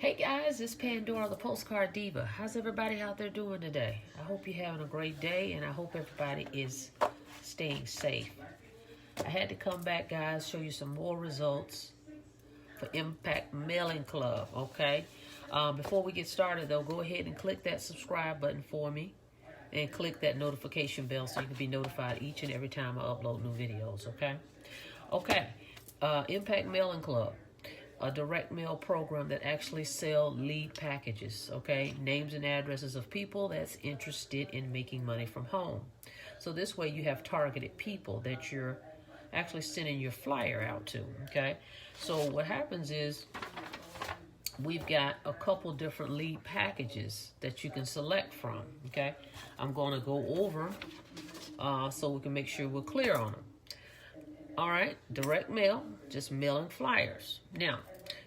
Hey guys, it's Pandora, the Postcard Diva. How's everybody out there doing today? I hope you're having a great day and I hope everybody is staying safe. I had to come back, guys, show you some more results for Impact Mailing Club, okay? Before we get started, though, go ahead and click that subscribe button for me and click that notification bell so you can be notified each and every time I upload new videos, okay? Okay, Impact Mailing Club. A direct mail program that actually sell lead packages, okay? Names and addresses of people that's interested in making money from home. So this way you have targeted people that you're actually sending your flyer out to, okay? So what happens is we've got a couple different lead packages that you can select from, okay? I'm going to go over so we can make sure we're clear on them. All right, direct mail, just mailing flyers. Now,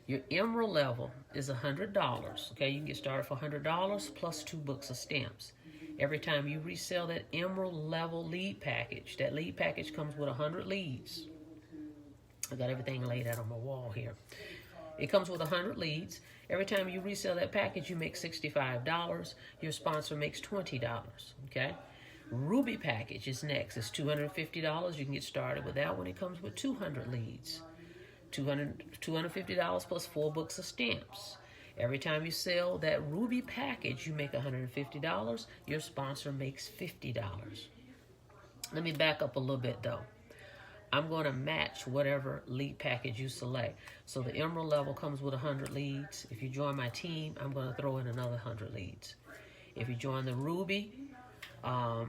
your emerald level is $100. Okay, you can get started for $100 plus 2 books of stamps. Every time you resell that emerald level lead package, that lead package comes with 100 leads. I got everything laid out on my wall here. It comes with 100 leads. Every time you resell that package, you make $65. Your sponsor makes $20. Okay. Ruby package is next. It's $250. You can get started with that one. It comes with 200 leads. $250 plus 4 books of stamps. Every time you sell that Ruby package, you make $150. Your sponsor makes $50. Let me back up a little bit though. I'm going to match whatever lead package you select. So the emerald level comes with 100 leads. If you join my team, I'm going to throw in another 100 leads. If you join the Ruby,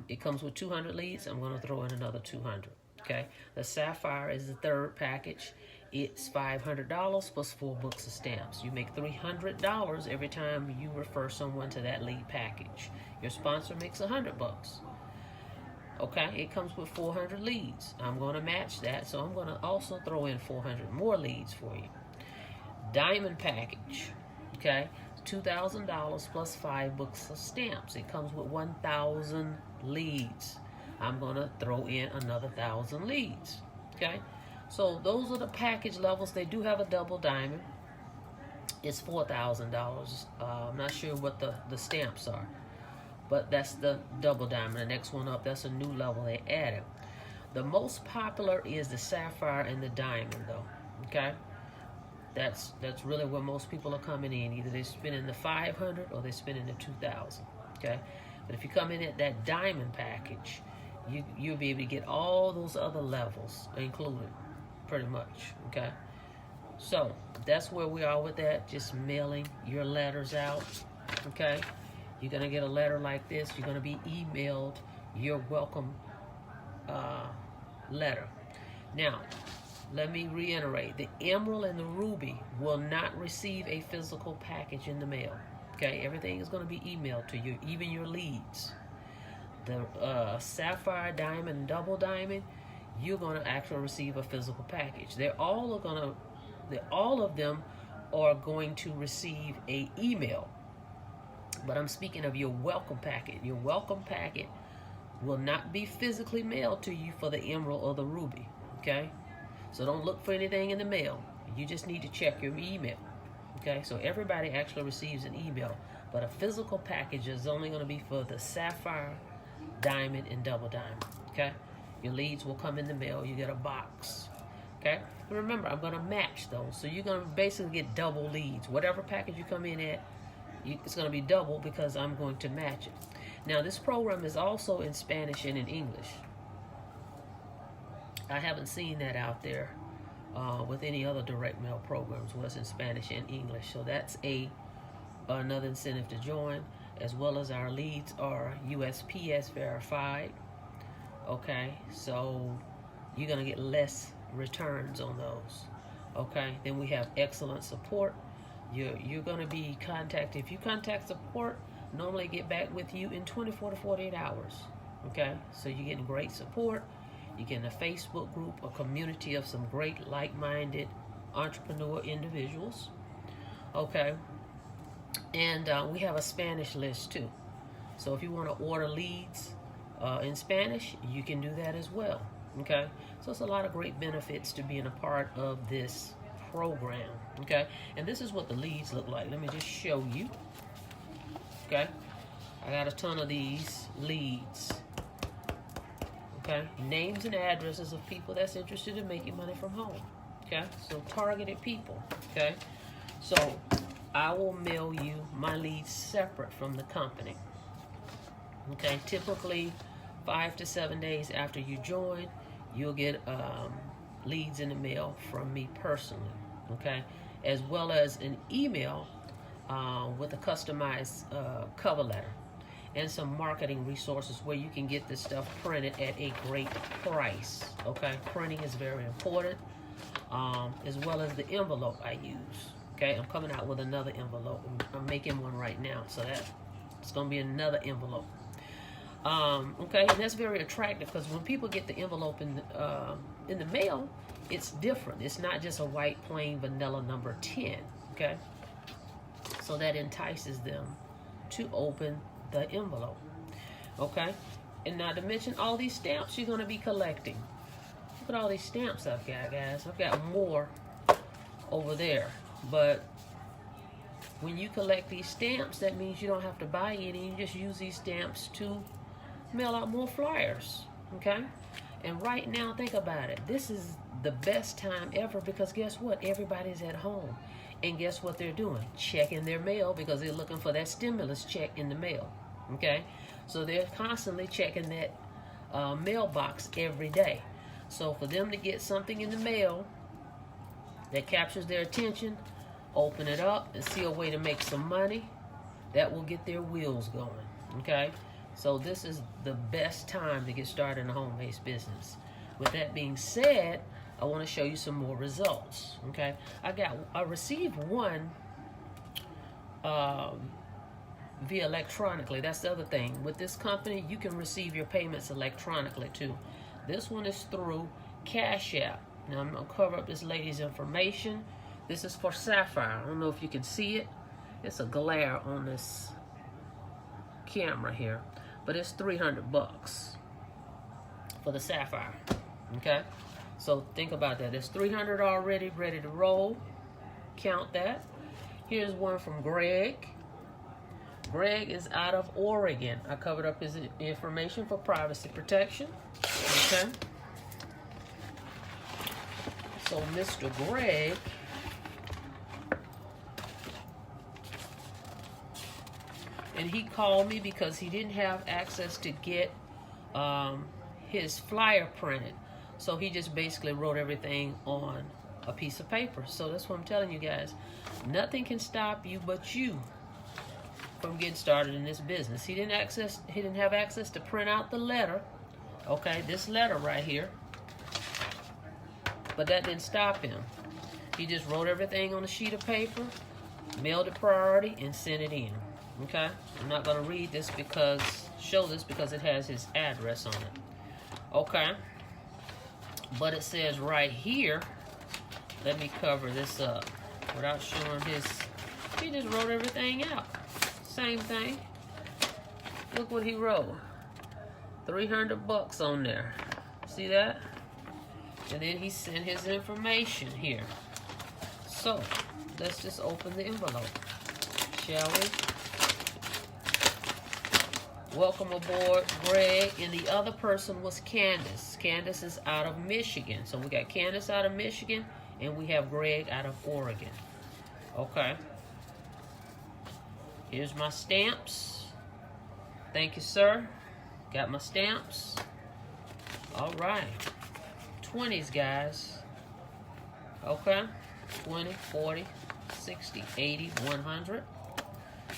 it comes with 200 leads. I'm going to throw in another 200. Okay. The Sapphire is the third package. It's $500 plus 4 books of stamps. You make $300 every time you refer someone to that lead package. Your sponsor makes $100. Okay. It comes with 400 leads. I'm going to match that, so I'm going to also throw in 400 more leads for you. Diamond package. Okay. $2,000 plus 5 books of stamps. It comes with 1,000 leads. I'm going to throw in another 1,000 leads. Okay, so those are the package levels. They do have a double diamond. It's $4,000. I'm not sure what the stamps are, but that's the double diamond. The next one up, that's a new level they added. The most popular is the sapphire and the diamond, though. Okay. That's really where most people are coming in. Either they're spending the $500 or they're spending the $2,000. Okay, but if you come in at that diamond package, you'll be able to get all those other levels included, pretty much. Okay, so that's where we are with that. Just mailing your letters out. Okay, you're gonna get a letter like this. You're gonna be emailed your welcome letter. Now, let me reiterate, the emerald and the ruby will not receive a physical package in the mail. Okay, everything is going to be emailed to you, even your leads. The sapphire, diamond, double diamond, you're going to actually receive a physical package. All of them are going to receive a email. But I'm speaking of your welcome packet. Your welcome packet will not be physically mailed to you for the emerald or the ruby. Okay? So don't look for anything in the mail. You just need to check your email. Okay, so everybody actually receives an email, but a physical package is only going to be for the sapphire, diamond, and double diamond. Okay, your leads will come in the mail. You get a box. Okay, and remember, I'm going to match those. So you're going to basically get double leads. Whatever package you come in at, it's going to be double because I'm going to match it. Now, this program is also in Spanish and in English. I haven't seen that out there with any other direct mail programs where it's in Spanish and English. So that's another incentive to join, as well as our leads are USPS verified. Okay, so you're going to get less returns on those. Okay, then we have excellent support. You're going to be contacted. If you contact support, normally get back with you in 24 to 48 hours. Okay, so you're getting great support. You get in a Facebook group, a community of some great like-minded entrepreneur individuals. Okay. And we have a Spanish list too. So if you want to order leads in Spanish, you can do that as well. Okay. So it's a lot of great benefits to being a part of this program, okay? And this is what the leads look like. Let me just show you, okay? I got a ton of these leads, okay? Names and addresses of people that's interested in making money from home, okay? So targeted people, okay? So I will mail you my leads separate from the company, okay? Typically 5 to 7 days after you join, you'll get leads in the mail from me personally, okay? As well as an email with a customized cover letter and some marketing resources where you can get this stuff printed at a great price, okay? Printing is very important, as well as the envelope I use, okay? I'm coming out with another envelope. I'm making one right now, so it's gonna be another envelope. Okay, and that's very attractive because when people get the envelope in the mail, it's different. It's not just a white, plain, vanilla number 10, okay? So that entices them to open the envelope, okay? And not to mention all these stamps you're going to be collecting. Look at all these stamps I've got, guys. I've got more over there. But when you collect these stamps, that means you don't have to buy any. You just use these stamps to mail out more flyers, okay? And right now, think about it. This is the best time ever because guess what? Everybody's at home. And guess what they're doing? Checking their mail because they're looking for that stimulus check in the mail, okay? So they're constantly checking that mailbox every day. So for them to get something in the mail that captures their attention, open it up and see a way to make some money, that will get their wheels going, okay? So this is the best time to get started in a home-based business. With that being said, I want to show you some more results, okay? I received one via electronically. That's the other thing. With this company, you can receive your payments electronically too. This one is through Cash App. Now I'm gonna cover up this lady's information. This is for Sapphire. I don't know if you can see it. It's a glare on this camera here, but it's $300 for the Sapphire, okay? So think about that. There's 300 already ready to roll. Count that. Here's one from Greg. Greg is out of Oregon. I covered up his information for privacy protection, okay? So Mr. Greg and he called me because he didn't have access to get his flyer printed. So he just basically wrote everything on a piece of paper. So that's what I'm telling you guys. Nothing can stop you but you from getting started in this business. He didn't have access to print out the letter. Okay, this letter right here. But that didn't stop him. He just wrote everything on a sheet of paper, mailed it priority, and sent it in. Okay? I'm not gonna read this show this because it has his address on it. Okay? But it says right here, let me cover this up without showing he just wrote everything out. Same thing. Look what he wrote. $300 on there. See that? And then he sent his information here. So, let's just open the envelope, shall we? Welcome aboard, Greg. And the other person was Candace. Candace is out of Michigan. So we got Candace out of Michigan, and we have Greg out of Oregon. Okay. Here's my stamps. Thank you, sir. Got my stamps. All right. 20s, guys. Okay. 20, 40, 60, 80, 100.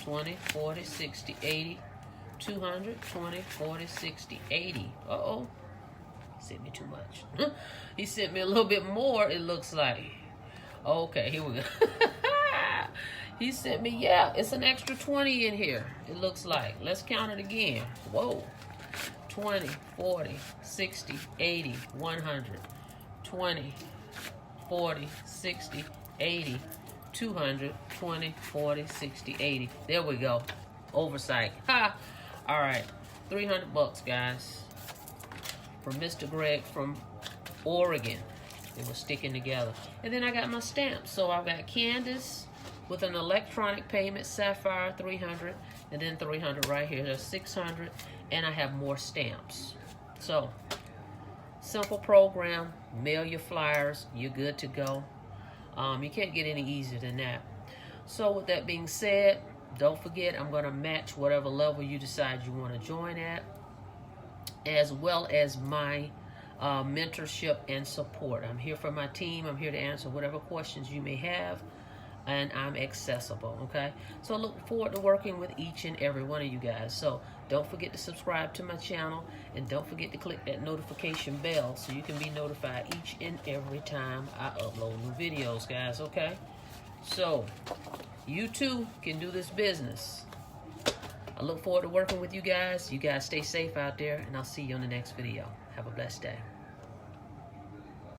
20, 40, 60, 80. 200, 20, 40, 60, 80. Uh-oh. He sent me too much. He sent me a little bit more, it looks like. Okay, here we go. He sent me, yeah, it's an extra 20 in here, it looks like. Let's count it again. Whoa. 20, 40, 60, 80, 100. 20, 40, 60, 80, 200, 20, 40, 60, 80. There we go. Oversight. Ha! All right, $300, guys, from Mr. Greg from Oregon. It was sticking together. And then I got my stamps. So I've got Candace with an electronic payment, Sapphire 300, and then 300 right here. There's 600, and I have more stamps. So, simple program. Mail your flyers. You're good to go. You can't get any easier than that. So with that being said, don't forget, I'm going to match whatever level you decide you want to join at, as well as my mentorship and support. I'm here for my team. I'm here to answer whatever questions you may have, and I'm accessible, okay? So I look forward to working with each and every one of you guys. So don't forget to subscribe to my channel, and don't forget to click that notification bell so you can be notified each and every time I upload new videos, guys, okay? So you too can do this business. I look forward to working with you guys. You guys stay safe out there, and I'll see you on the next video. Have a blessed day.